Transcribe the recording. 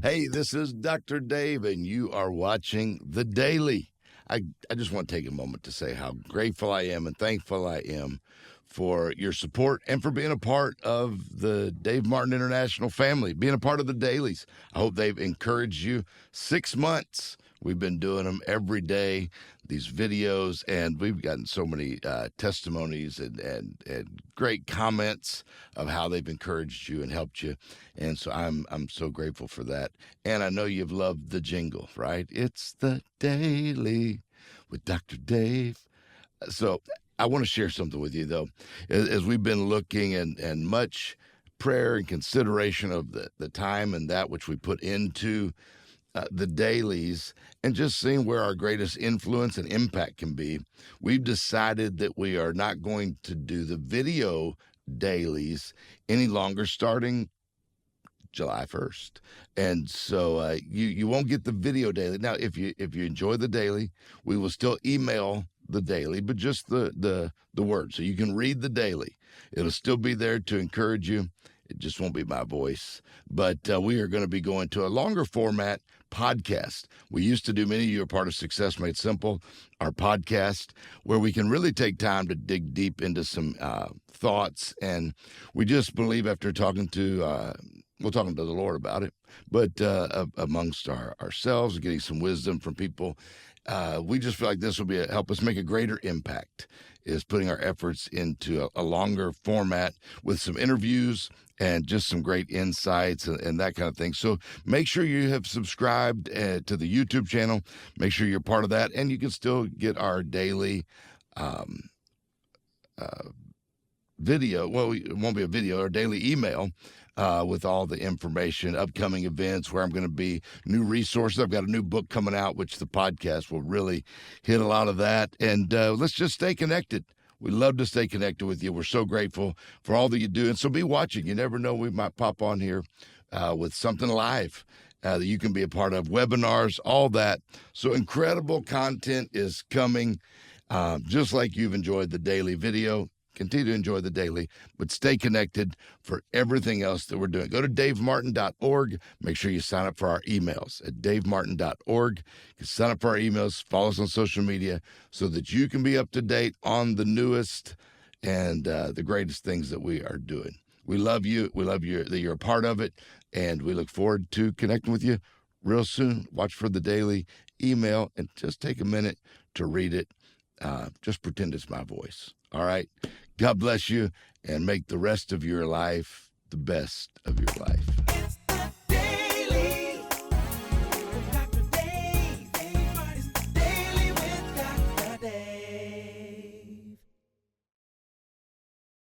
Hey, this is Dr. Dave, and you are watching The Daily. I just want to take a moment to say how grateful I am and thankful I am for your support and for being a part of the Dave Martin International family, being a part of the dailies. I hope they've encouraged you. 6 months. We've been doing them every day, these videos, and we've gotten so many testimonies and great comments of how they've encouraged you and helped you. And so I'm so grateful for that. And I know you've loved the jingle, right? It's The Daily with Dr. Dave. So I want to share something with you, though. As we've been looking and much prayer and consideration of the time and that which we put into the dailies and just seeing where our greatest influence and impact can be, we've decided that we are not going to do the video dailies any longer starting July 1st. And so you won't get the video daily. Now, if you enjoy the daily, we will still email the daily, but just the word. So you can read the daily. It'll still be there to encourage you. It just won't be my voice. But we are going to be going to a longer format podcast. We used to do, many of you are part of Success Made Simple, our podcast, where we can really take time to dig deep into some thoughts. And we just believe after talking to, we're talking to the Lord about it, but amongst ourselves, getting some wisdom from people, we just feel like this will help us make a greater impact, is putting our efforts into a longer format with some interviews and just some great insights and that kind of thing. So make sure you have subscribed to the YouTube channel. Make sure you're part of that, and you can still get our daily video. Well, it won't be a video, our daily email with all the information, upcoming events, where I'm going to be, new resources. I've got a new book coming out, which the podcast will really hit a lot of that. And let's just stay connected. We love to stay connected with you. We're so grateful for all that you do. And so be watching. You never know, we might pop on here with something live that you can be a part of, webinars, all that. So incredible content is coming, just like you've enjoyed the daily video. Continue to enjoy the daily, but stay connected for everything else that we're doing. Go to davemartin.org. Make sure you sign up for our emails at davemartin.org. You can sign up for our emails, follow us on social media so that you can be up to date on the newest and the greatest things that we are doing. We love you. We love you that you're a part of it, and we look forward to connecting with you real soon. Watch for the daily email and just take a minute to read it. Just pretend it's my voice. All right. God bless you, and make the rest of your life the best of your life.